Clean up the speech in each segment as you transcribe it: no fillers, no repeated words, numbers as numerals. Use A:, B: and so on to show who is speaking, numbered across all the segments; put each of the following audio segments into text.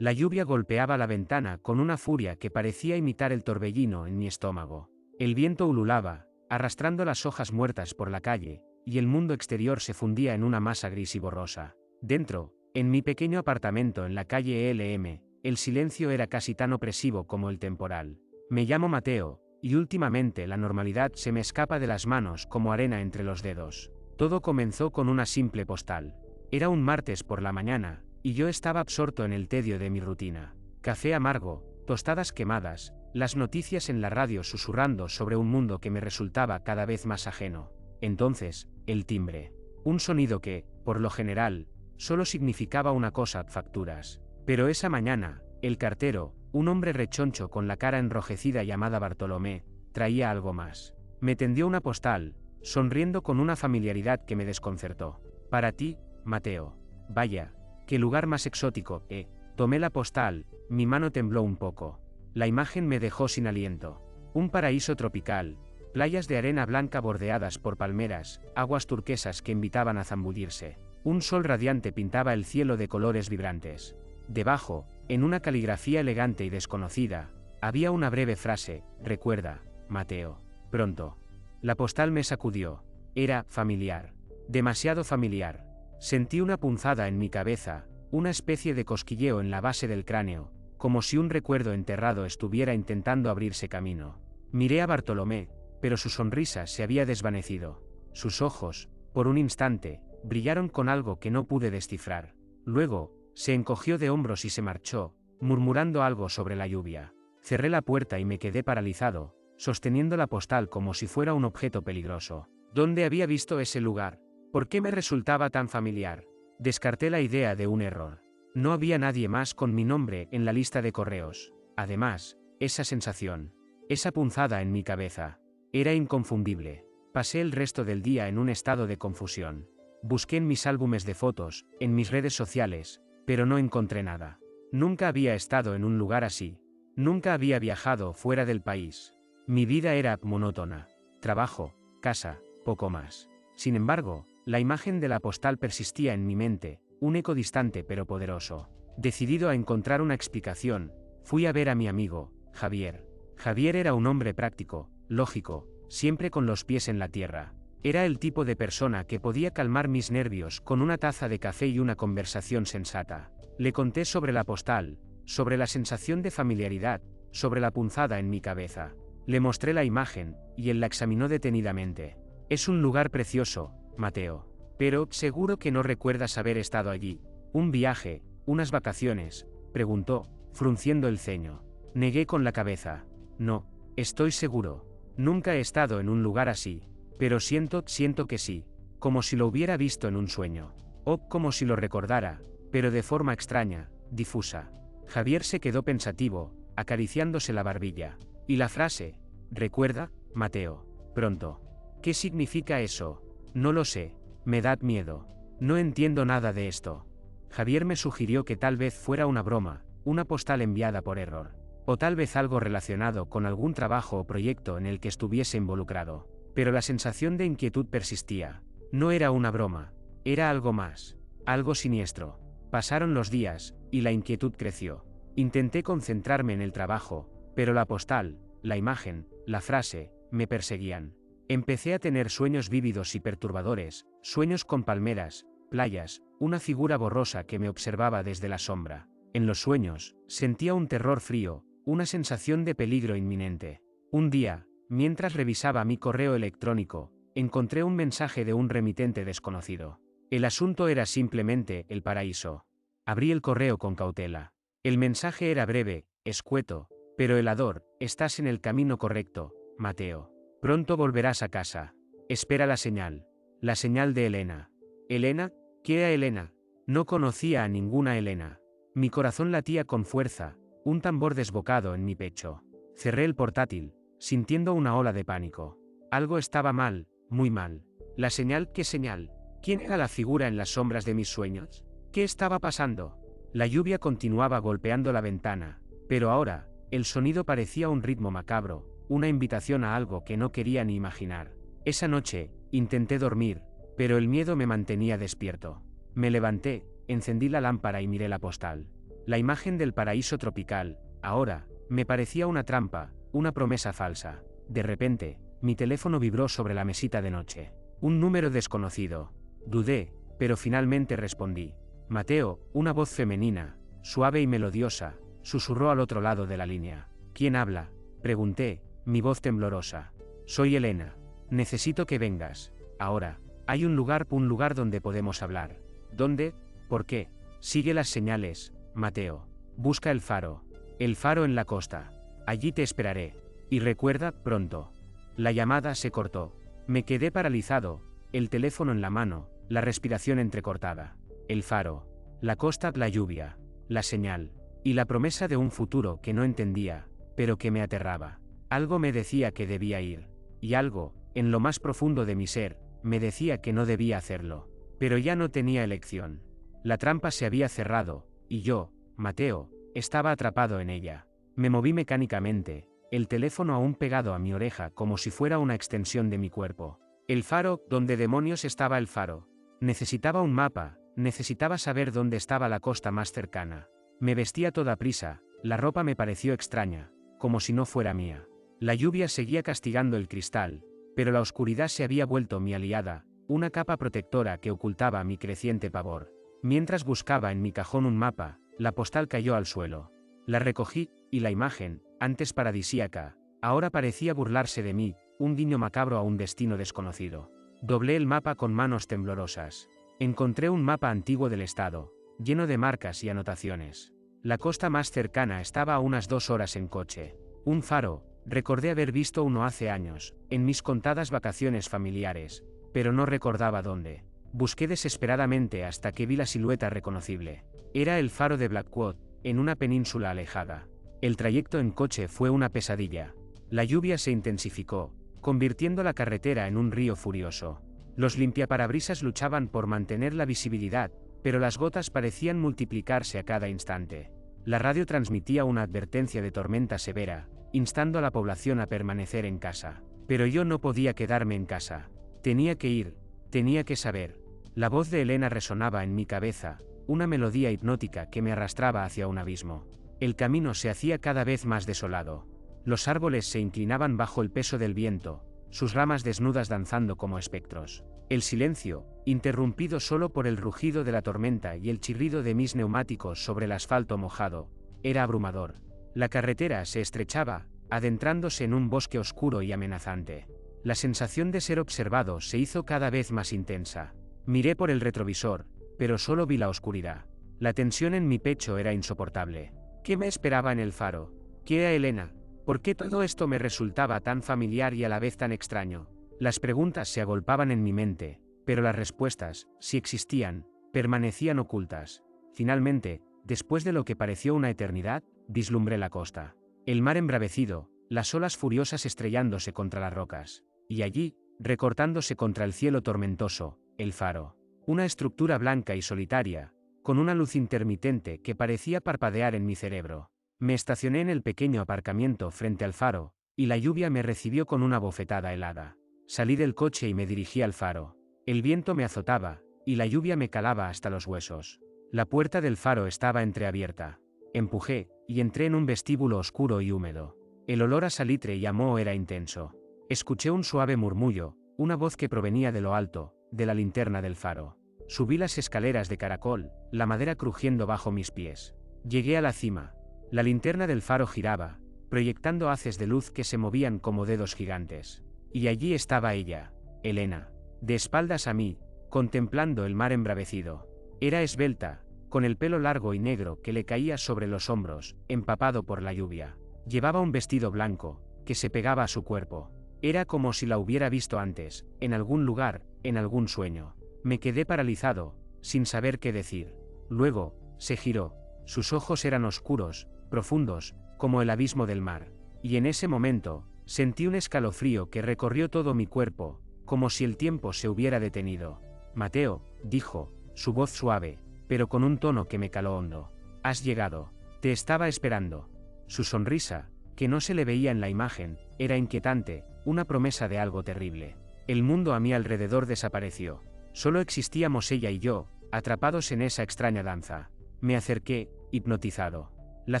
A: La lluvia golpeaba la ventana con una furia que parecía imitar el torbellino en mi estómago. El viento ululaba, arrastrando las hojas muertas por la calle, y el mundo exterior se fundía en una masa gris y borrosa. Dentro, en mi pequeño apartamento en la calle LM, el silencio era casi tan opresivo como el temporal. Me llamo Mateo, y últimamente la normalidad se me escapa de las manos como arena entre los dedos. Todo comenzó con una simple postal. Era un martes por la mañana, y yo estaba absorto en el tedio de mi rutina. Café amargo, tostadas quemadas, las noticias en la radio susurrando sobre un mundo que me resultaba cada vez más ajeno. Entonces, el timbre. Un sonido que, por lo general, solo significaba una cosa: facturas. Pero esa mañana, el cartero, un hombre rechoncho con la cara enrojecida llamada Bartolomé, traía algo más. Me tendió una postal, sonriendo con una familiaridad que me desconcertó. Para ti, Mateo. Vaya, qué lugar más exótico, ¿eh? Tomé la postal, mi mano tembló un poco. La imagen me dejó sin aliento. Un paraíso tropical, playas de arena blanca bordeadas por palmeras, aguas turquesas que invitaban a zambullirse. Un sol radiante pintaba el cielo de colores vibrantes. Debajo, en una caligrafía elegante y desconocida, había una breve frase: recuerda, Mateo, pronto. La postal me sacudió. Era familiar. Demasiado familiar. Sentí una punzada en mi cabeza, una especie de cosquilleo en la base del cráneo, como si un recuerdo enterrado estuviera intentando abrirse camino. Miré a Bartolomé, pero su sonrisa se había desvanecido. Sus ojos, por un instante, brillaron con algo que no pude descifrar. Luego, se encogió de hombros y se marchó, murmurando algo sobre la lluvia. Cerré la puerta y me quedé paralizado, sosteniendo la postal como si fuera un objeto peligroso. ¿Dónde había visto ese lugar? ¿Por qué me resultaba tan familiar? Descarté la idea de un error. No había nadie más con mi nombre en la lista de correos. Además, esa sensación, esa punzada en mi cabeza, era inconfundible. Pasé el resto del día en un estado de confusión. Busqué en mis álbumes de fotos, en mis redes sociales, pero no encontré nada. Nunca había estado en un lugar así. Nunca había viajado fuera del país. Mi vida era monótona. Trabajo, casa, poco más. Sin embargo, la imagen de la postal persistía en mi mente, un eco distante pero poderoso. Decidido a encontrar una explicación, fui a ver a mi amigo, Javier. Javier era un hombre práctico, lógico, siempre con los pies en la tierra. Era el tipo de persona que podía calmar mis nervios con una taza de café y una conversación sensata. Le conté sobre la postal, sobre la sensación de familiaridad, sobre la punzada en mi cabeza. Le mostré la imagen, y él la examinó detenidamente. Es un lugar precioso, Mateo. Pero, seguro que no recuerdas haber estado allí. ¿Un viaje, unas vacaciones?, preguntó, frunciendo el ceño. Negué con la cabeza. No, estoy seguro. Nunca he estado en un lugar así. Pero siento que sí. Como si lo hubiera visto en un sueño. O como si lo recordara, pero de forma extraña, difusa. Javier se quedó pensativo, acariciándose la barbilla. ¿Y la frase? ¿Recuerda, Mateo? Pronto. ¿Qué significa eso? No lo sé. Me da miedo. No entiendo nada de esto. Javier me sugirió que tal vez fuera una broma, una postal enviada por error. O tal vez algo relacionado con algún trabajo o proyecto en el que estuviese involucrado. Pero la sensación de inquietud persistía. No era una broma. Era algo más. Algo siniestro. Pasaron los días, y la inquietud creció. Intenté concentrarme en el trabajo, pero la postal, la imagen, la frase, me perseguían. Empecé a tener sueños vívidos y perturbadores, sueños con palmeras, playas, una figura borrosa que me observaba desde la sombra. En los sueños, sentía un terror frío, una sensación de peligro inminente. Un día, mientras revisaba mi correo electrónico, encontré un mensaje de un remitente desconocido. El asunto era simplemente el paraíso. Abrí el correo con cautela. El mensaje era breve, escueto, pero helador: estás en el camino correcto, Mateo. Pronto volverás a casa. Espera la señal. La señal de Elena. ¿Elena? ¿Qué era Elena? No conocía a ninguna Elena. Mi corazón latía con fuerza, un tambor desbocado en mi pecho. Cerré el portátil, sintiendo una ola de pánico. Algo estaba mal, muy mal. ¿La señal? ¿Qué señal? ¿Quién era la figura en las sombras de mis sueños? ¿Qué estaba pasando? La lluvia continuaba golpeando la ventana, pero ahora, el sonido parecía un ritmo macabro, una invitación a algo que no quería ni imaginar. Esa noche, intenté dormir, pero el miedo me mantenía despierto. Me levanté, encendí la lámpara y miré la postal. La imagen del paraíso tropical, ahora, me parecía una trampa, una promesa falsa. De repente, mi teléfono vibró sobre la mesita de noche. Un número desconocido. Dudé, pero finalmente respondí. Mateo, una voz femenina, suave y melodiosa, susurró al otro lado de la línea. ¿Quién habla?, pregunté, mi voz temblorosa. Soy Elena. Necesito que vengas. Ahora. Hay un lugar donde podemos hablar. ¿Dónde? ¿Por qué? Sigue las señales, Mateo. Busca el faro. El faro en la costa. Allí te esperaré. Y recuerda, pronto. La llamada se cortó. Me quedé paralizado, el teléfono en la mano, la respiración entrecortada. El faro. La costa, la lluvia. La señal. Y la promesa de un futuro que no entendía, pero que me aterraba. Algo me decía que debía ir. Y algo, en lo más profundo de mi ser, me decía que no debía hacerlo. Pero ya no tenía elección. La trampa se había cerrado, y yo, Mateo, estaba atrapado en ella. Me moví mecánicamente, el teléfono aún pegado a mi oreja como si fuera una extensión de mi cuerpo. El faro, ¿dónde demonios estaba el faro? Necesitaba un mapa, necesitaba saber dónde estaba la costa más cercana. Me vestí a toda prisa, la ropa me pareció extraña, como si no fuera mía. La lluvia seguía castigando el cristal, pero la oscuridad se había vuelto mi aliada, una capa protectora que ocultaba mi creciente pavor. Mientras buscaba en mi cajón un mapa, la postal cayó al suelo. La recogí, y la imagen, antes paradisíaca, ahora parecía burlarse de mí, un guiño macabro a un destino desconocido. Doblé el mapa con manos temblorosas. Encontré un mapa antiguo del estado, lleno de marcas y anotaciones. La costa más cercana estaba a unas 2 horas en coche. Un faro, recordé haber visto uno hace años, en mis contadas vacaciones familiares, pero no recordaba dónde. Busqué desesperadamente hasta que vi la silueta reconocible. Era el faro de Blackwood, en una península alejada. El trayecto en coche fue una pesadilla. La lluvia se intensificó, convirtiendo la carretera en un río furioso. Los limpiaparabrisas luchaban por mantener la visibilidad, pero las gotas parecían multiplicarse a cada instante. La radio transmitía una advertencia de tormenta severa, instando a la población a permanecer en casa. Pero yo no podía quedarme en casa. Tenía que ir, tenía que saber. La voz de Elena resonaba en mi cabeza, una melodía hipnótica que me arrastraba hacia un abismo. El camino se hacía cada vez más desolado. Los árboles se inclinaban bajo el peso del viento, sus ramas desnudas danzando como espectros. El silencio, interrumpido solo por el rugido de la tormenta y el chirrido de mis neumáticos sobre el asfalto mojado, era abrumador. La carretera se estrechaba, adentrándose en un bosque oscuro y amenazante. La sensación de ser observado se hizo cada vez más intensa. Miré por el retrovisor, pero solo vi la oscuridad. La tensión en mi pecho era insoportable. ¿Qué me esperaba en el faro? ¿Qué era Elena? ¿Por qué todo esto me resultaba tan familiar y a la vez tan extraño? Las preguntas se agolpaban en mi mente, pero las respuestas, si existían, permanecían ocultas. Finalmente, después de lo que pareció una eternidad, vislumbré la costa. El mar embravecido, las olas furiosas estrellándose contra las rocas. Y allí, recortándose contra el cielo tormentoso, el faro. Una estructura blanca y solitaria, con una luz intermitente que parecía parpadear en mi cerebro. Me estacioné en el pequeño aparcamiento frente al faro, y la lluvia me recibió con una bofetada helada. Salí del coche y me dirigí al faro. El viento me azotaba, y la lluvia me calaba hasta los huesos. La puerta del faro estaba entreabierta. Empujé, y entré en un vestíbulo oscuro y húmedo. El olor a salitre y a moho era intenso. Escuché un suave murmullo, una voz que provenía de lo alto, de la linterna del faro. Subí las escaleras de caracol, la madera crujiendo bajo mis pies. Llegué a la cima. La linterna del faro giraba, proyectando haces de luz que se movían como dedos gigantes. Y allí estaba ella, Elena, de espaldas a mí, contemplando el mar embravecido. Era esbelta, con el pelo largo y negro que le caía sobre los hombros, empapado por la lluvia. Llevaba un vestido blanco, que se pegaba a su cuerpo. Era como si la hubiera visto antes, en algún lugar, en algún sueño. Me quedé paralizado, sin saber qué decir. Luego, se giró. Sus ojos eran oscuros, profundos, como el abismo del mar. Y en ese momento, sentí un escalofrío que recorrió todo mi cuerpo, como si el tiempo se hubiera detenido. Mateo, dijo, su voz suave, pero con un tono que me caló hondo. Has llegado. Te estaba esperando. Su sonrisa, que no se le veía en la imagen, era inquietante, una promesa de algo terrible. El mundo a mi alrededor desapareció. Solo existíamos ella y yo, atrapados en esa extraña danza. Me acerqué, hipnotizado. La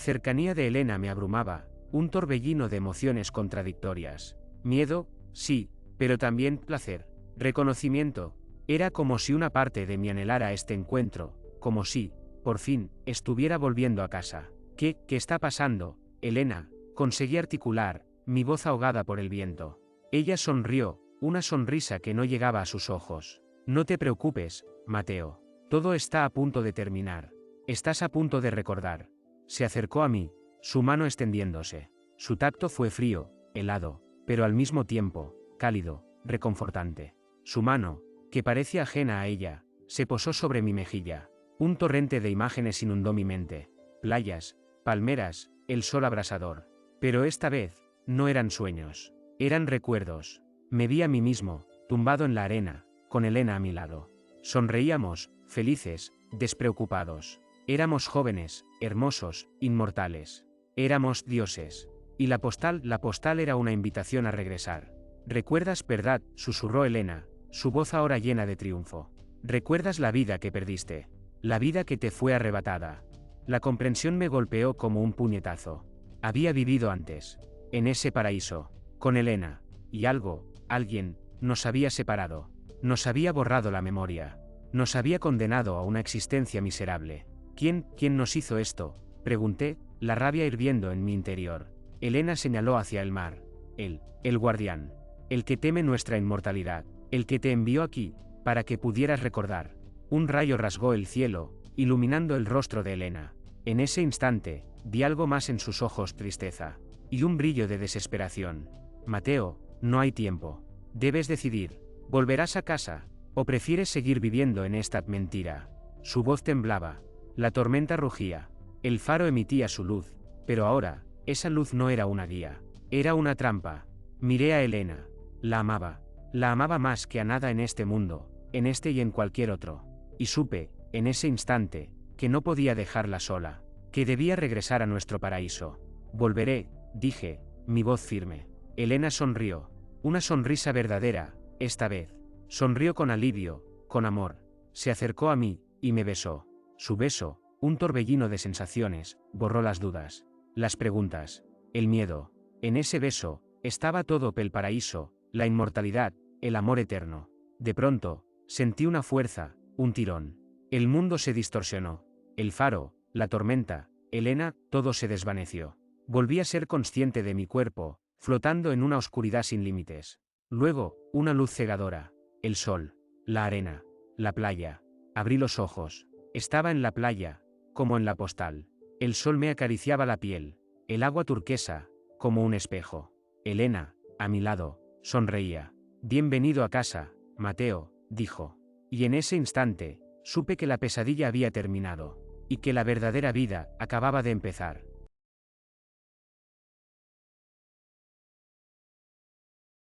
A: cercanía de Elena me abrumaba, un torbellino de emociones contradictorias. Miedo, sí, pero también placer. Reconocimiento. Era como si una parte de mí anhelara este encuentro, como si, por fin, estuviera volviendo a casa. ¿Qué está pasando, Elena? Conseguí articular, mi voz ahogada por el viento. Ella sonrió, una sonrisa que no llegaba a sus ojos. No te preocupes, Mateo. Todo está a punto de terminar. Estás a punto de recordar. Se acercó a mí, su mano extendiéndose. Su tacto fue frío, helado, pero al mismo tiempo, cálido, reconfortante. Su mano, que parecía ajena a ella, se posó sobre mi mejilla. Un torrente de imágenes inundó mi mente. Playas, palmeras, el sol abrasador. Pero esta vez, no eran sueños. Eran recuerdos. Me vi a mí mismo, tumbado en la arena, con Elena a mi lado. Sonreíamos, felices, despreocupados. Éramos jóvenes, hermosos, inmortales. Éramos dioses. Y la postal era una invitación a regresar. ¿Recuerdas, verdad?, susurró Elena, su voz ahora llena de triunfo. ¿Recuerdas la vida que perdiste? La vida que te fue arrebatada. La comprensión me golpeó como un puñetazo. Había vivido antes, en ese paraíso, con Elena, y alguien, nos había separado. Nos había borrado la memoria. Nos había condenado a una existencia miserable. ¿Quién nos hizo esto?, pregunté, la rabia hirviendo en mi interior. Elena señaló hacia el mar. El guardián. El que teme nuestra inmortalidad. El que te envió aquí, para que pudieras recordar. Un rayo rasgó el cielo, iluminando el rostro de Elena. En ese instante, vi algo más en sus ojos: tristeza. Y un brillo de desesperación. Mateo, no hay tiempo. Debes decidir. ¿Volverás a casa? ¿O prefieres seguir viviendo en esta mentira? Su voz temblaba. La tormenta rugía. El faro emitía su luz. Pero ahora, esa luz no era una guía. Era una trampa. Miré a Elena. La amaba. La amaba más que a nada en este mundo, en este y en cualquier otro. Y supe, en ese instante, que no podía dejarla sola. Que debía regresar a nuestro paraíso. Volveré, dije, mi voz firme. Elena sonrió. Una sonrisa verdadera, esta vez. Sonrió con alivio, con amor. Se acercó a mí, y me besó. Su beso, un torbellino de sensaciones, borró las dudas, las preguntas, el miedo. En ese beso, estaba todo: el paraíso, la inmortalidad, el amor eterno. De pronto, sentí una fuerza, un tirón. El mundo se distorsionó. El faro, la tormenta, Elena, todo se desvaneció. Volví a ser consciente de mi cuerpo, flotando en una oscuridad sin límites. Luego, una luz cegadora. El sol, la arena, la playa. Abrí los ojos. Estaba en la playa, como en la postal. El sol me acariciaba la piel, el agua turquesa, como un espejo. Elena, a mi lado, sonreía. Bienvenido a casa, Mateo, dijo. Y en ese instante, supe que la pesadilla había terminado, y que la verdadera vida acababa de empezar.